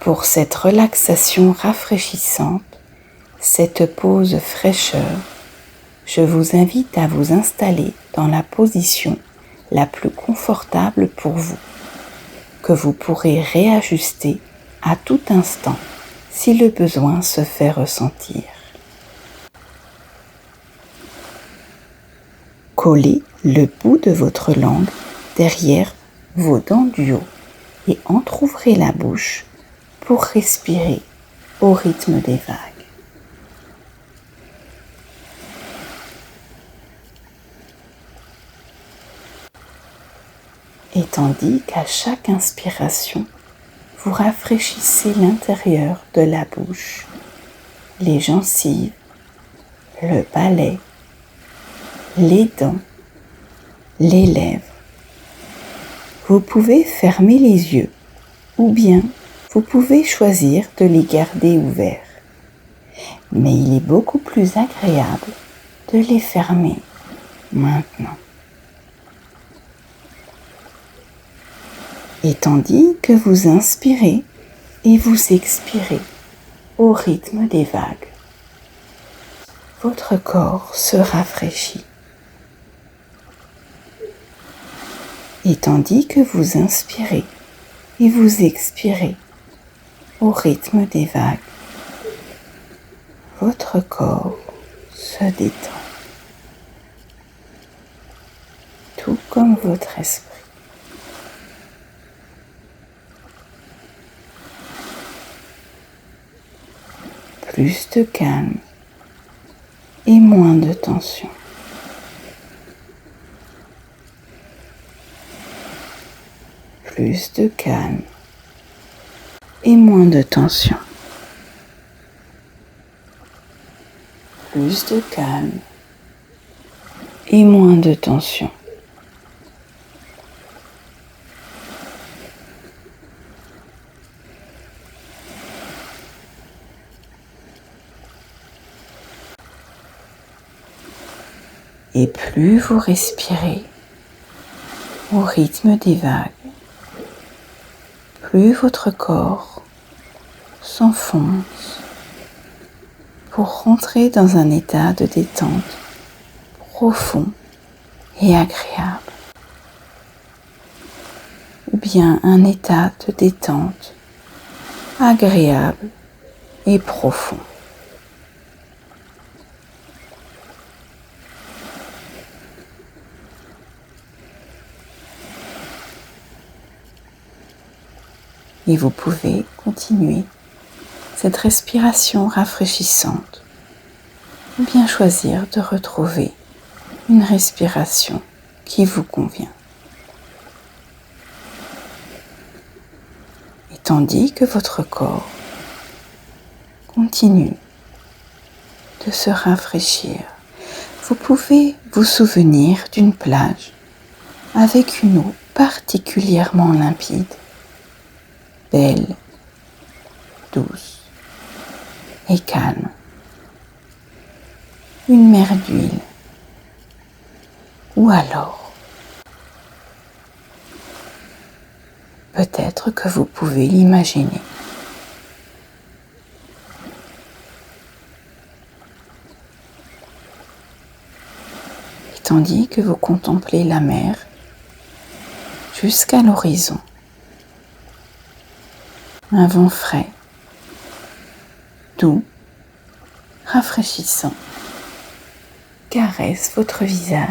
Pour cette relaxation rafraîchissante, cette pause fraîcheur, je vous invite à vous installer dans la position la plus confortable pour vous, que vous pourrez réajuster à tout instant si le besoin se fait ressentir. Collez le bout de votre langue derrière vos dents du haut et entr'ouvrez la bouche pour respirer au rythme des vagues. Et tandis qu'à chaque inspiration, vous rafraîchissez l'intérieur de la bouche, les gencives, le palais, les dents, les lèvres. Vous pouvez fermer les yeux ou bien vous pouvez choisir de les garder ouverts. Mais il est beaucoup plus agréable de les fermer maintenant. Et tandis que vous inspirez et vous expirez au rythme des vagues, votre corps se rafraîchit. Et tandis que vous inspirez et vous expirez au rythme des vagues, votre corps se détend, tout comme votre esprit. Plus de calme et moins de tension. Plus de calme et moins de tension. Plus de calme et moins de tension. Et plus vous respirez au rythme des vagues, plus votre corps s'enfonce pour rentrer dans un état de détente profond et agréable, ou bien un état de détente agréable et profond. Et vous pouvez continuer cette respiration rafraîchissante ou bien choisir de retrouver une respiration qui vous convient. Et tandis que votre corps continue de se rafraîchir, vous pouvez vous souvenir d'une plage avec une eau particulièrement limpide, belle, douce et calme. Une mer d'huile ou alors peut-être que vous pouvez l'imaginer. Et tandis que vous contemplez la mer jusqu'à l'horizon, un vent frais, doux, rafraîchissant, caresse votre visage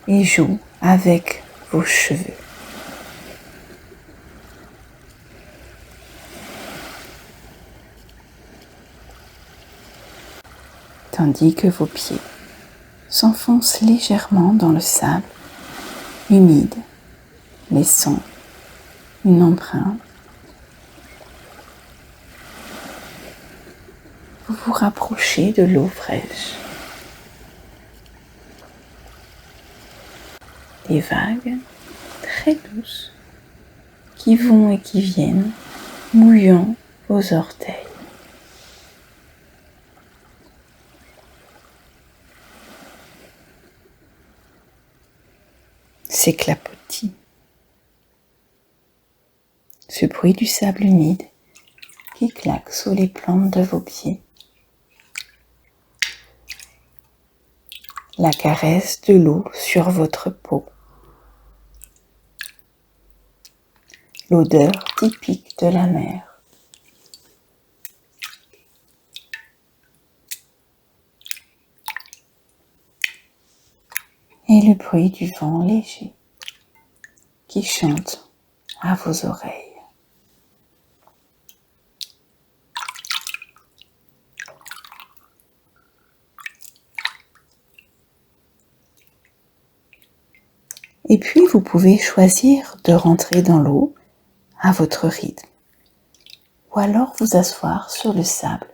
et joue avec vos cheveux. Tandis que vos pieds s'enfoncent légèrement dans le sable humide, laissant une empreinte. Vous vous rapprochez de l'eau fraîche. Des vagues très douces qui vont et qui viennent, mouillant vos orteils. C'est clapotis. ce bruit du sable humide qui claque sous les plantes de vos pieds, la caresse de l'eau sur votre peau, l'odeur typique de la mer. Et le bruit du vent léger qui chante à vos oreilles. Et puis vous pouvez choisir de rentrer dans l'eau à votre rythme, ou alors vous asseoir sur le sable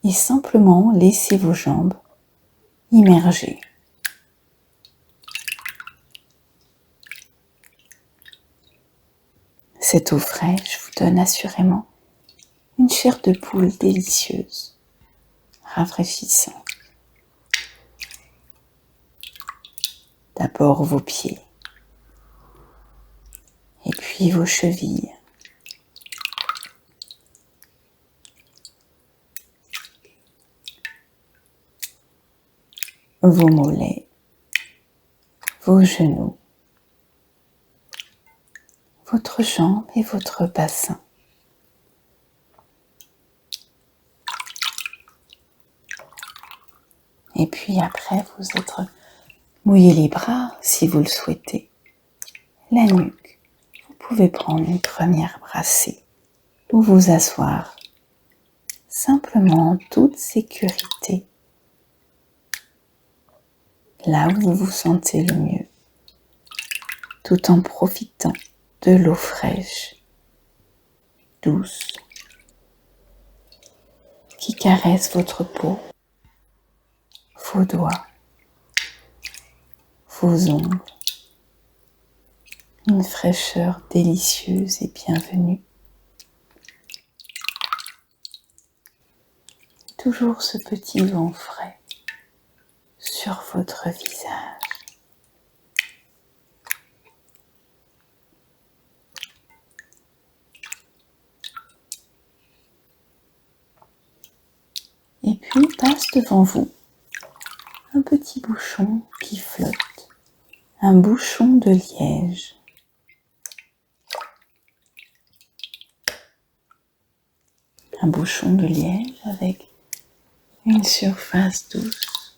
et simplement laisser vos jambes immergées. Cette eau fraîche vous donne assurément une chair de poule délicieuse, rafraîchissante. D'abord vos pieds, et puis vos chevilles, vos mollets, vos genoux, votre jambe et votre bassin. Et puis après, vous mouillez les bras si vous le souhaitez. La nuque, vous pouvez prendre une première brassée ou vous asseoir simplement en toute sécurité, là où vous vous sentez le mieux, tout en profitant de l'eau fraîche, douce, qui caresse votre peau, vos doigts, vos ongles, une fraîcheur délicieuse et bienvenue. Toujours ce petit vent frais sur votre visage. Et puis passe devant vous un petit bouchon qui flotte, un bouchon de liège. Un bouchon de liège avec une surface douce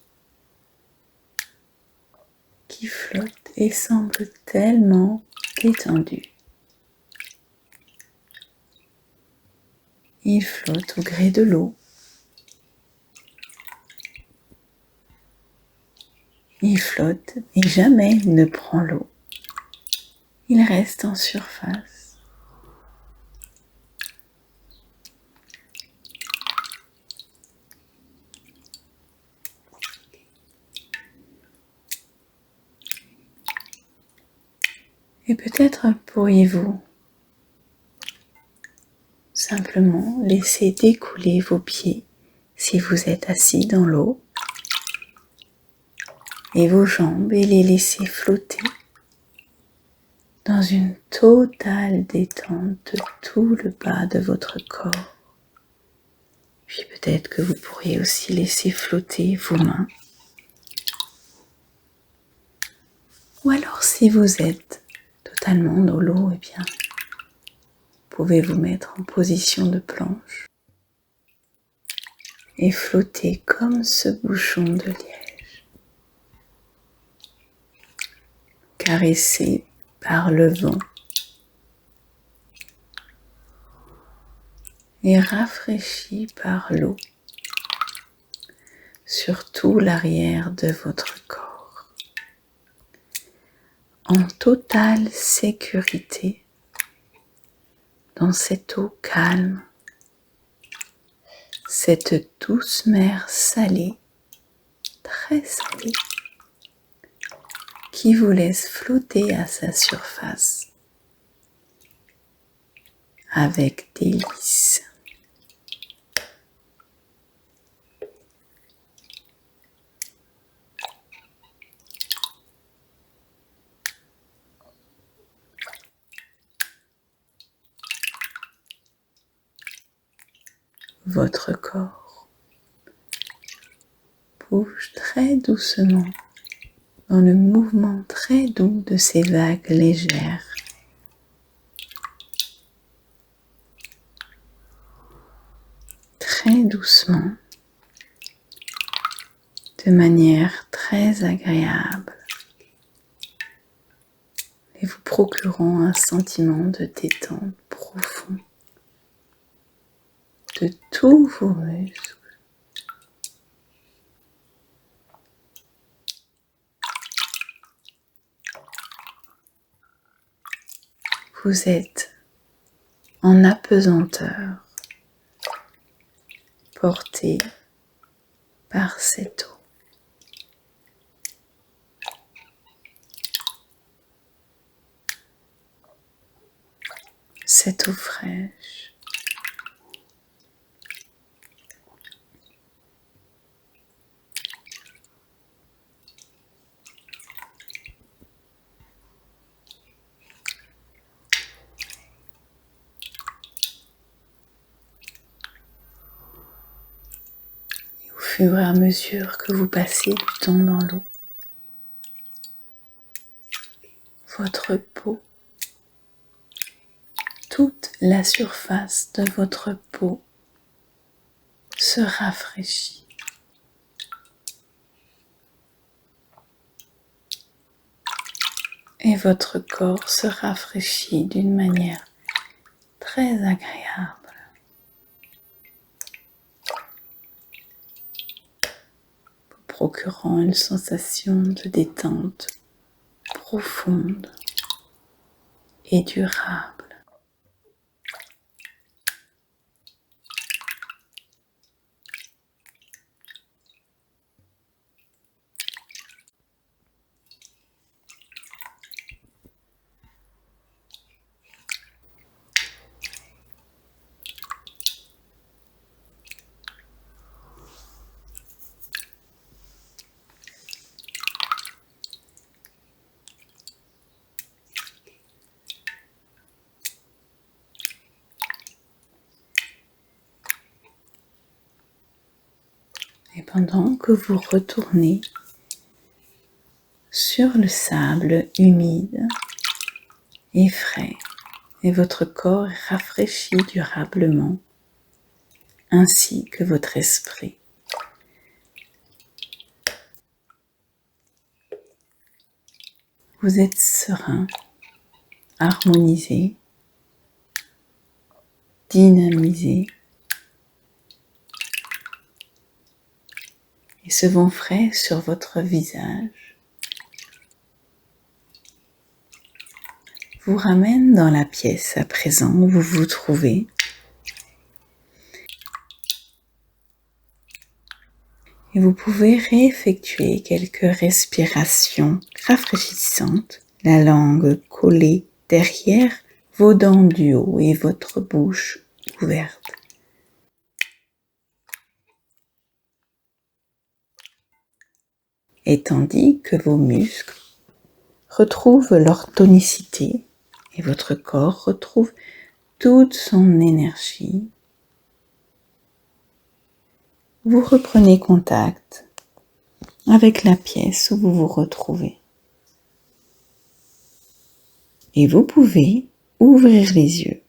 qui flotte et semble tellement détendu. Il flotte au gré de l'eau. Il flotte et jamais ne prend l'eau. Il reste en surface. Et peut-être pourriez-vous simplement laisser découler vos pieds si vous êtes assis dans l'eau et vos jambes et les laisser flotter dans une totale détente de tout le bas de votre corps. Puis peut-être que vous pourriez aussi laisser flotter vos mains. Ou alors si vous êtes totalement dans l'eau, eh bien, vous pouvez vous mettre en position de planche et flotter comme ce bouchon de liège, caressé par le vent et rafraîchi par l'eau sur tout l'arrière de votre corps, en totale sécurité dans cette eau calme, cette douce mer salée, très salée, qui vous laisse flotter à sa surface avec délice. votre corps bouge très doucement dans le mouvement très doux de ces vagues légères. Très doucement, de manière très agréable et vous procurant un sentiment de détente profond de tous vos muscles. Vous êtes en apesanteur, porté par cette eau. Cette eau fraîche. Et au fur et à mesure que vous passez du temps dans l'eau, votre peau, toute la surface de votre peau se rafraîchit. Et votre corps se rafraîchit d'une manière très agréable. Vous procurant une sensation de détente profonde et durable. Et pendant que vous retournez sur le sable humide et frais, et votre corps est rafraîchi durablement, ainsi que votre esprit. Vous êtes serein, harmonisé, dynamisé. Et ce vent frais sur votre visage vous ramène dans la pièce à présent où vous vous trouvez. Et vous pouvez réeffectuer quelques respirations rafraîchissantes, la langue collée derrière vos dents du haut et votre bouche ouverte. Et tandis que vos muscles retrouvent leur tonicité et votre corps retrouve toute son énergie, vous reprenez contact avec la pièce où vous vous retrouvez. Et vous pouvez ouvrir les yeux